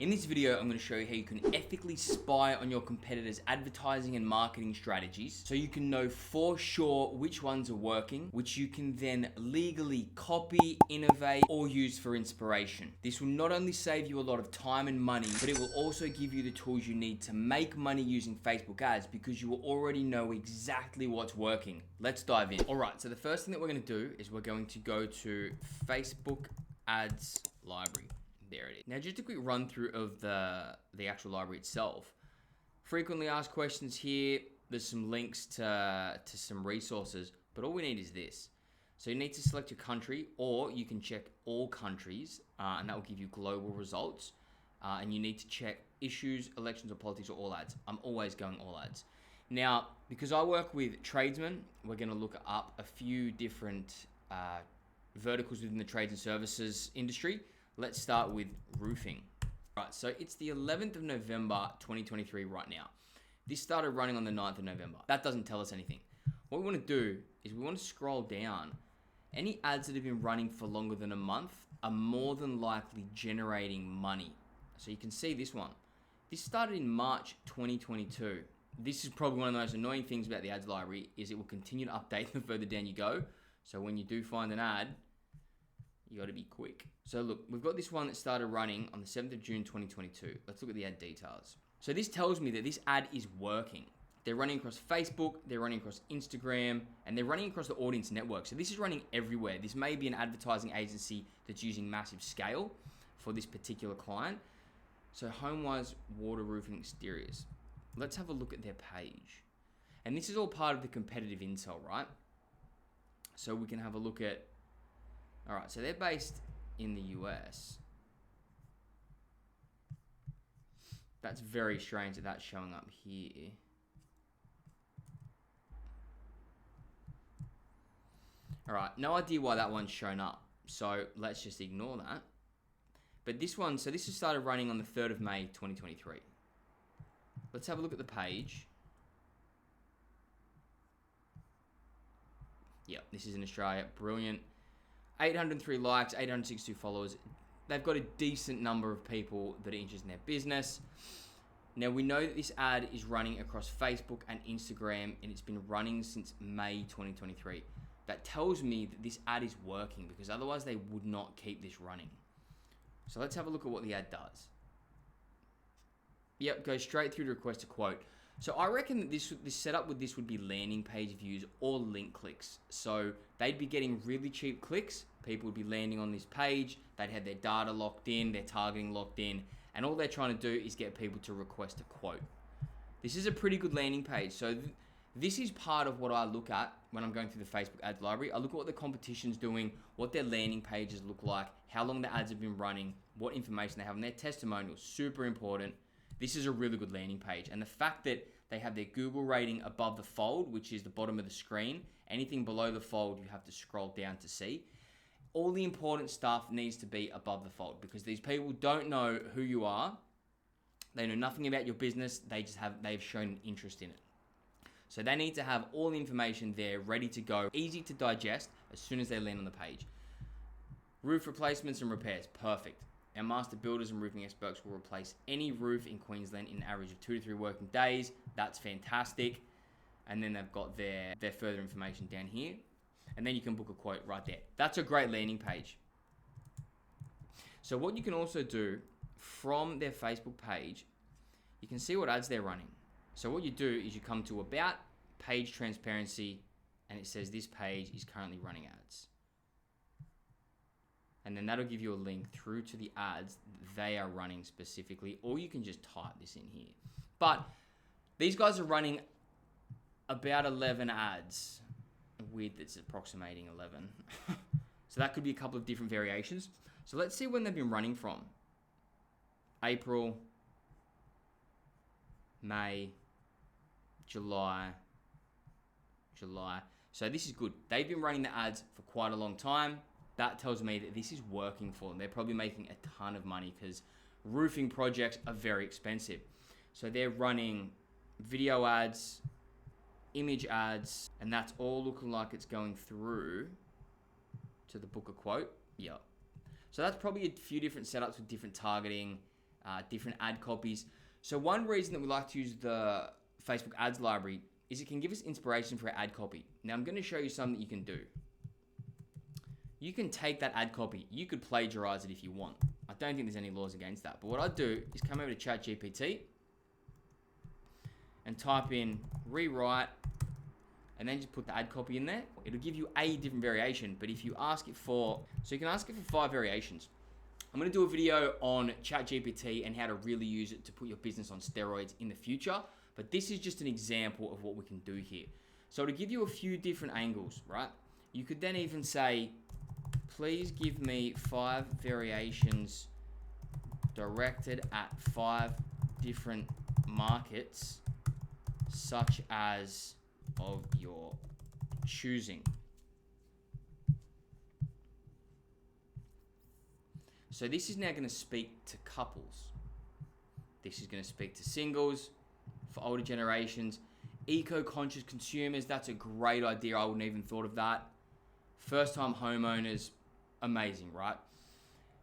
In this video, I'm going to show you how you can ethically spy on your competitors' advertising and marketing strategies so you can know for sure which ones are working, which you can then legally copy, innovate, or use for inspiration. This will not only save you a lot of time and money, but it will also give you the tools you need to make money using Facebook ads because you will already know exactly what's working. Let's dive in. All right, so the first thing that we're going to do is we're going to go to Facebook Ads Library. There it is. Now, just a quick run through of the actual library itself. Frequently asked questions here. There's some links to some resources, but all we need is this. So you need to select your country, or you can check all countries, and that will give you global results. And you need to check issues, elections, or politics, or all ads. I'm always going all ads. Now, because I work with tradesmen, we're going to look up a few different verticals within the trades and services industry. Let's start with roofing. Right, so it's the 11th of November, 2023 right now. This started running on the 9th of November. That doesn't tell us anything. What we want to do is we want to scroll down. Any ads that have been running for longer than a month are more than likely generating money. So you can see this one. This started in March 2022. This is probably one of the most annoying things about the ads library is it will continue to update the further down you go. So when you do find an ad, you got to be quick. So look, we've got this one that started running on the 7th of June 2022. Let's look at the ad details. So this tells me that this ad is working. They're running across Facebook, they're running across Instagram, and they're running across the audience network. So this is running everywhere. This may be an advertising agency that's using massive scale for this particular client. So HomeWise Water Roofing Exteriors. Let's have a look at their page. And this is all part of the competitive intel, right? So we can have a look at, all right, so they're based in the US. That's very strange that that's showing up here. All right, no idea why that one's shown up. So let's just ignore that. But this one, so this has started running on the 3rd of May, 2023. Let's have a look at the page. Yep, this is in Australia. Brilliant. 803 likes, 862 followers. They've got a decent number of people that are interested in their business. Now, we know that this ad is running across Facebook and Instagram, and it's been running since May 2023. That tells me that this ad is working because otherwise they would not keep this running. So let's have a look at what the ad does. Yep, go straight through to request a quote. So I reckon that this setup with this would be landing page views or link clicks. So they'd be getting really cheap clicks. People would be landing on this page. They'd have their data locked in, their targeting locked in, and all they're trying to do is get people to request a quote. This is a pretty good landing page. So this is part of what I look at when I'm going through the Facebook ads library. I look at what the competition's doing, what their landing pages look like, how long the ads have been running, what information they have, and their testimonials. Super important. This is a really good landing page. And the fact that they have their Google rating above the fold, which is the bottom of the screen, anything below the fold, you have to scroll down to see. All the important stuff needs to be above the fold because these people don't know who you are. They know nothing about your business. They've shown an interest in it. So they need to have all the information there ready to go, easy to digest as soon as they land on the page. Roof replacements and repairs, perfect. Our master builders and roofing experts will replace any roof in Queensland in an average of 2 to 3 working days. That's fantastic. And then they've got their further information down here. And then you can book a quote right there. That's a great landing page. So what you can also do from their Facebook page, you can see what ads they're running. So what you do is you come to About, Page Transparency, and it says this page is currently running ads. And then that'll give you a link through to the ads they are running specifically, or you can just type this in here. But these guys are running about 11 ads. Weird that's approximating 11. So that could be a couple of different variations. So let's see when they've been running from. April, May, July. So this is good. They've been running the ads for quite a long time. That tells me that this is working for them. They're probably making a ton of money because roofing projects are very expensive. So they're running video ads, image ads, and that's all looking like it's going through to the book a quote. Yep. So that's probably a few different setups with different targeting. different ad copies. So one reason that we like to use the Facebook ads library is it can give us inspiration for our ad copy. Now I'm going to show you something that you can do. You can take that ad copy. You could plagiarize it if you want. I don't think there's any laws against that. But what I'd do is come over to ChatGPT and type in rewrite, and then just put the ad copy in there. It'll give you a different variation, but if you ask it for, so you can ask it for 5 variations. I'm gonna do a video on ChatGPT and how to really use it to put your business on steroids in the future, but this is just an example of what we can do here. So to give you a few different angles, right? You could then even say, please give me 5 variations directed at 5 different markets, such as of your choosing. So this is now going to speak to couples. This is going to speak to singles, for older generations, eco-conscious consumers. That's a great idea. I wouldn't even thought of that. First-time homeowners, amazing, right?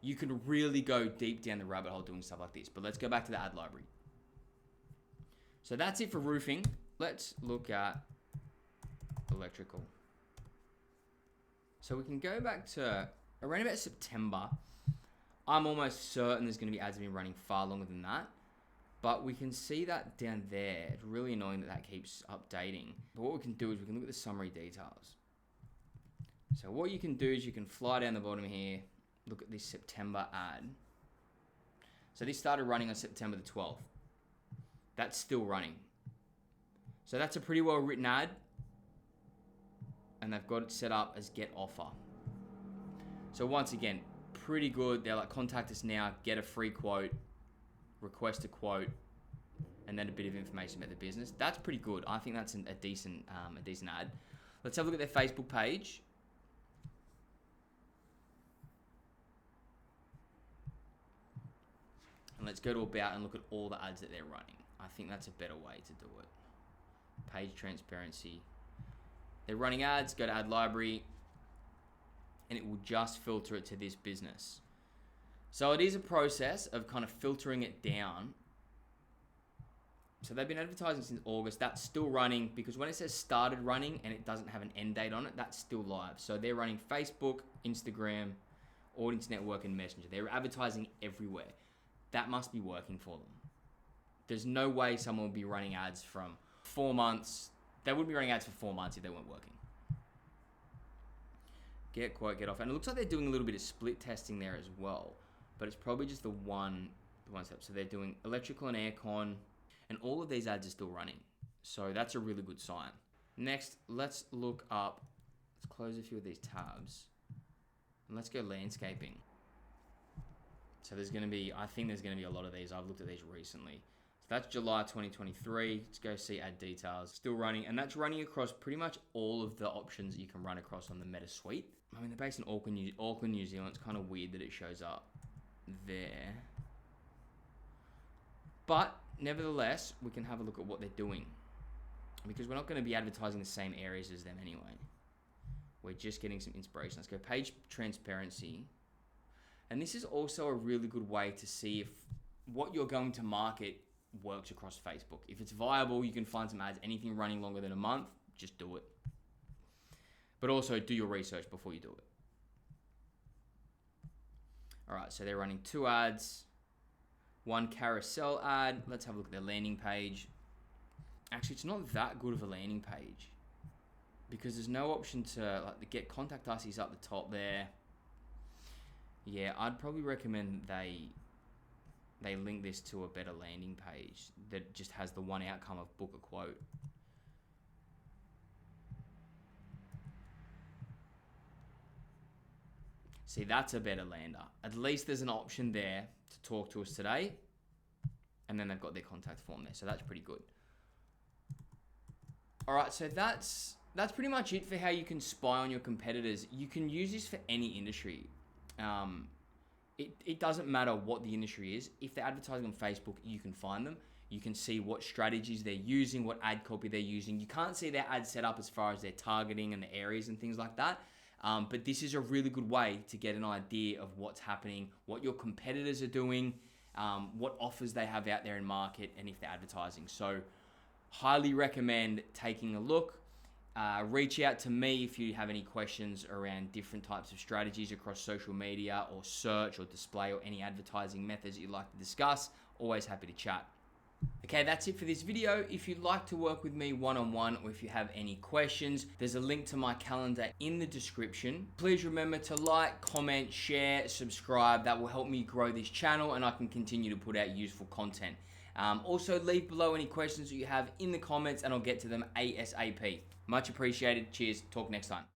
You can really go deep down the rabbit hole doing stuff like this. But let's go back to the ad library. So that's it for roofing. Let's look at electrical. So we can go back to around about September. I'm almost certain there's going to be ads that have been running far longer than that. But we can see that down there. It's really annoying that that keeps updating. But what we can do is we can look at the summary details. So what you can do is you can fly down the bottom here, look at this September ad. So this started running on September the 12th. That's still running. So that's a pretty well written ad. And they've got it set up as get offer. So once again, pretty good. They're like, contact us now, get a free quote, request a quote, and then a bit of information about the business. That's pretty good. I think that's a decent ad. Let's have a look at their Facebook page. And let's go to about and look at all the ads that they're running. I think that's a better way to do it. Page transparency. They're running ads, go to ad library, and it will just filter it to this business. So it is a process of kind of filtering it down. So they've been advertising since August. That's still running because when it says started running and it doesn't have an end date on it, that's still live. So they're running Facebook, Instagram, Audience Network, and Messenger. They're advertising everywhere. That must be working for them. There's no way someone would be running ads from 4 months. They wouldn't be running ads for 4 months if they weren't working. Get quote, get off. And it looks like they're doing a little bit of split testing there as well. But it's probably just the one step. So they're doing electrical and aircon. And all of these ads are still running. So that's a really good sign. Next, let's look up. Let's close a few of these tabs. And let's go landscaping. So there's going to be, I think there's going to be a lot of these. I've looked at these recently. So that's July 2023. Let's go see ad details. Still running. And that's running across pretty much all of the options that you can run across on the Meta Suite. I mean, they're based in Auckland, New Zealand. It's kind of weird that it shows up there. But nevertheless, we can have a look at what they're doing. Because we're not going to be advertising the same areas as them anyway. We're just getting some inspiration. Let's go page transparency. And this is also a really good way to see if what you're going to market works across Facebook. If it's viable, you can find some ads. Anything running longer than a month, just do it. But also do your research before you do it. All right, so they're running 2 ads, 1 carousel ad. Let's have a look at their landing page. Actually, it's not that good of a landing page because there's no option to like get contact us. He's up the top there. Yeah, I'd probably recommend they link this to a better landing page that just has the one outcome of book a quote. See, that's a better lander. At least there's an option there to talk to us today. And then they've got their contact form there. So that's pretty good. All right, so that's pretty much it for how you can spy on your competitors. You can use this for any industry. It doesn't matter what the industry is. If they're advertising on Facebook, you can find them. You can see what strategies they're using, what ad copy they're using. You can't see their ad set up as far as their targeting and the areas and things like that. But this is a really good way to get an idea of what's happening, what your competitors are doing, what offers they have out there in market, and if they're advertising. So highly recommend taking a look. Reach out to me if you have any questions around different types of strategies across social media or search or display or any advertising methods that you'd like to discuss. Always happy to chat. Okay, that's it for this video. If you'd like to work with me one-on-one, or if you have any questions, there's a link to my calendar in the description. Please remember to like, comment, share, subscribe. That will help me grow this channel and I can continue to put out useful content. Also, leave below any questions that you have in the comments and I'll get to them ASAP. Much appreciated. Cheers. Talk next time.